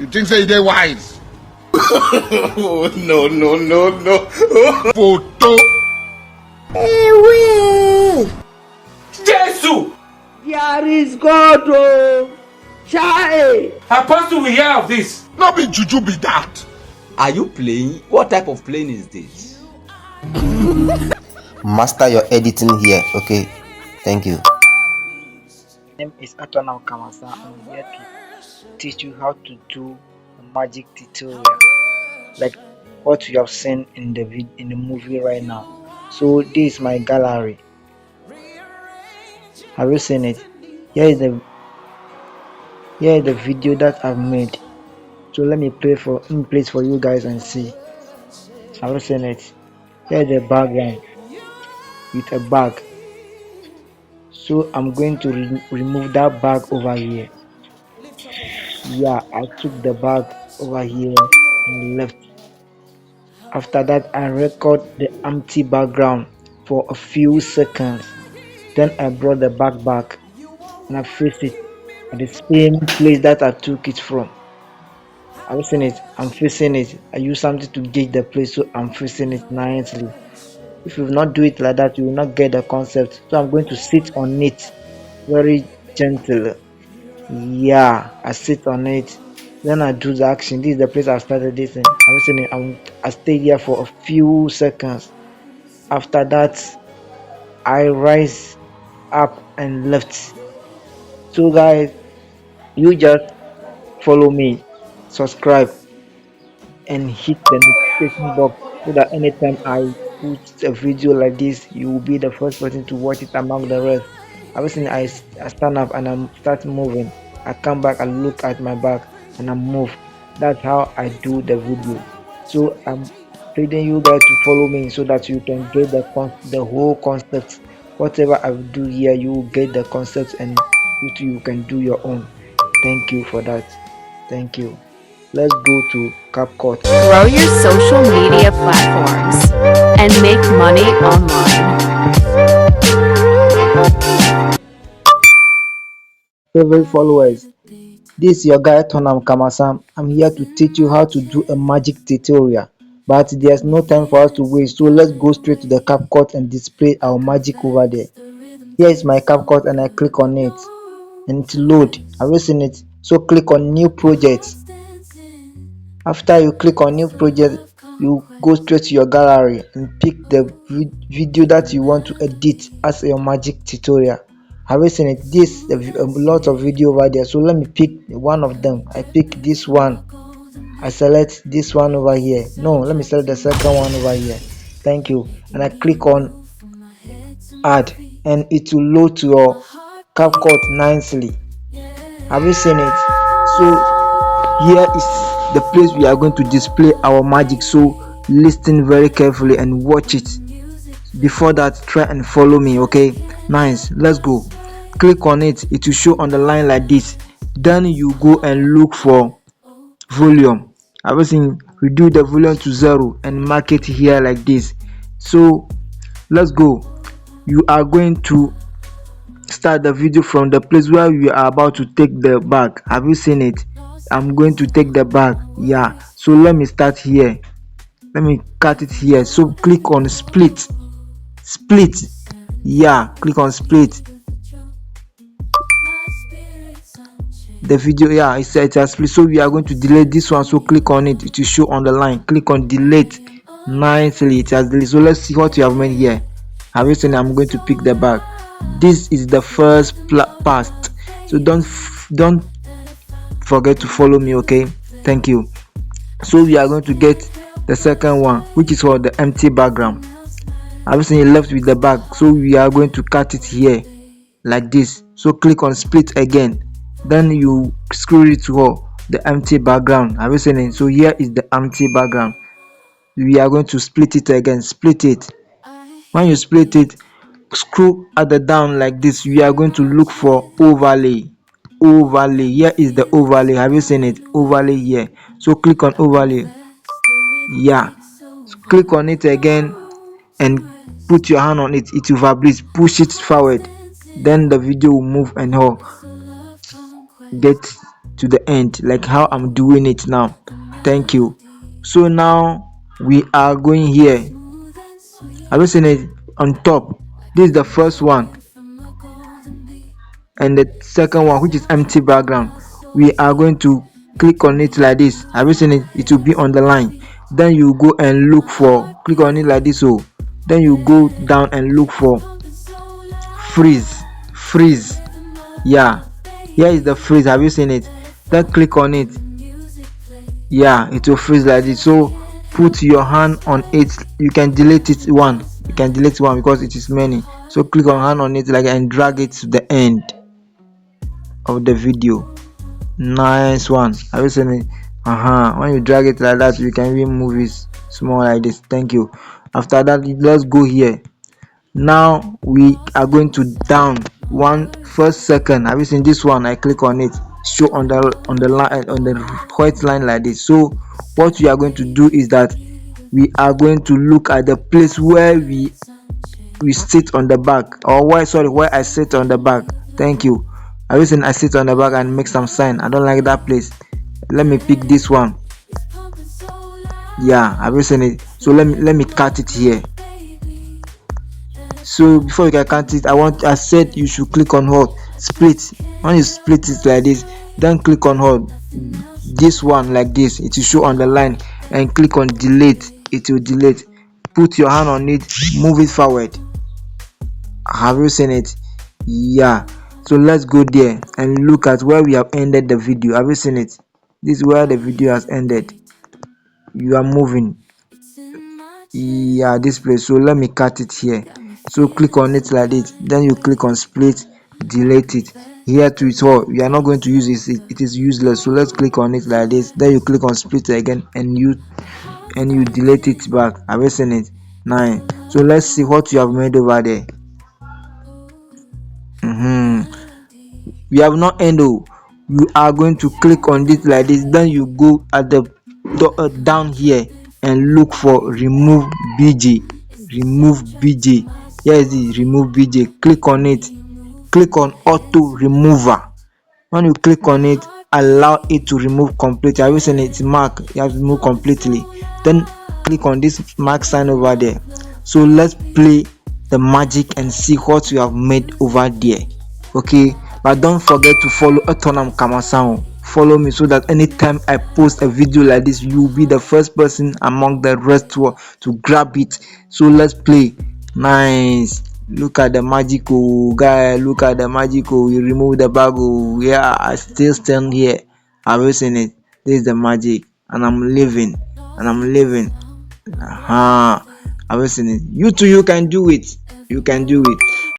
You think say they wise? Oh, no, no, no, no. Photo. Jesus! There is God, oh, Chai. Apostle, we hear of this. Not be juju be that. Are you playing? What type of playing is this? Master your editing here, okay? Thank you. My name is Atona Kamasa. I'm here to teach you how to do a magic tutorial, like what you have seen in the movie right now. So this is my gallery. Have you seen it? Here is the video that I've made. So let me play for you guys and see. Have you seen it? Here is the background with a bag. So I'm going to remove that bag over here. Yeah, I took the bag over here and left. After that, I record the empty background for a few seconds. Then I brought the bag back and I faced it at the same place that I took it from. I've seen it. I'm facing it. I use something to gauge the place, so I'm facing it nicely. If you not do it like that, you will not get the concept. So I'm going to sit on it very gentle. Yeah, I sit on it. Then I do the action. This is the place I started this in. I'm listening. I stayed here for a few seconds. After that, I rise up and left. So guys, you just follow me, subscribe, and hit the notification box so that anytime I put a video like this, you will be the first person to watch it among the rest. Obviously, I stand up and I start moving. I come back, I look at my back, and I move. That's how I do the video. So I'm pleading you guys to follow me so that you can get the whole concept. Whatever I do here, you will get the concept, and you can do your own. Thank you for that. Thank you. Let's go to CapCut. Grow your social media platforms and make money online. Favorite followers, this is your guy Tonam Kamasam. I'm here to teach you how to do a magic tutorial, but there's no time for us to waste, so let's go straight to the CapCut and display our magic over there. Here is my CapCut and I click on it and it load. Have you seen it? So click on new project. After you click on new project, you go straight to your gallery and pick the video that you want to edit as your magic tutorial. Have you seen it? This a lot of video over there, so let me pick one of them. I pick this one. I select this one over here. No, let me select the second one over here. Thank you. And I click on add and it will load to your CapCut nicely. Have you seen it? So here is the place we are going to display our magic, so listen very carefully and watch it. Before that, try and follow me, okay? Nice. Let's go. Click on it. It will show on the line like this. Then you go and look for volume. Everything, reduce the volume to 0 and mark it here like this. So let's go. You are going to start the video from the place where you are about to take the bag. Have you seen it? I'm going to take the bag. Yeah, so let me start here. Let me cut it here. So click on split. Yeah, click on split. The video, yeah, it says it has split, so we are going to delete this one. So click on it. It will show on the line. Click on delete. Nicely it has deleted. So let's see what you have made here. Have you seen? I'm going to pick the bag. This is the first part, so don't forget to follow me, okay? Thank you. So we are going to get the second one, which is for the empty background. I've seen it left with the bag, so we are going to cut it here like this. So click on split again, then you screw it to the empty background. Have you seen it? So here is the empty background. We are going to split it again. Split it. When you split it, screw at the down like this. We are going to look for overlay. Here is the overlay. Have you seen it? Overlay here. So click on overlay. Yeah, so click on it again and put your hand on it. It will vibrate. Push it forward, then the video will move and get to the end, like how I'm doing it now. Thank you. So now we are going here. Have you seen it on top? This is the first one, and the second one, which is empty background. We are going to click on it like this. Have you seen it? It will be on the line. Then you go and look for, click on it like this. So then you go down and look for freeze. Yeah, here is the freeze. Have you seen it? Then click on it. Yeah, it will freeze like this. So put your hand on it. You can delete it one. You can delete one because it is many. So click on hand on it like and drag it to the end of the video. Nice one. Have you seen it? When you drag it like that, you can even move it small like this. Thank you. After that, let's go here. Now we are going to down one first second. Have you seen this one? I click on it, show on the line, on the white line like this. So what we are going to do is that we are going to look at the place where we sit on the back, or where I sit on the back. Thank you. Have you seen I sit on the back and make some sign? I don't like that place. Let me pick this one. Yeah, have you seen it? So let me cut it here. So before you can cut it, I said you should click on hold split. When you split it like this, then click on hold this one like this. It will show on the line, and click on delete. It will delete. Put your hand on it, move it forward. Have you seen it? Yeah. So let's go there and look at where we have ended the video. Have you seen it? This is where the video has ended. You are moving. Yeah, this place. So let me cut it here. So click on it like this. Then you click on split, delete it. Here to it all. We are not going to use it. It is useless. So let's click on it like this. Then you click on split again, and you delete it back. Have you seen it? 9. So let's see what you have made over there. We have not ended. You are going to click on this like this. Then you go at the down here and look for remove BG. Here is the remove BG. Click on it. Click on auto remover. When you click on it, allow it to remove completely. Have you seen it? Mark, you have to remove completely. Then click on this mark sign over there. So let's play the magic and see what you have made over there. Okay, but don't forget to follow Etonam Kamasan. Follow me so that anytime I post a video like this, you will be the first person among the rest to grab it. So let's play. Nice. Look at the magical guy. Look at the magical. You remove the bag. Yeah, I still stand here. Have you seen it? This is the magic, and I'm living. Have you seen it? You too. You can do it.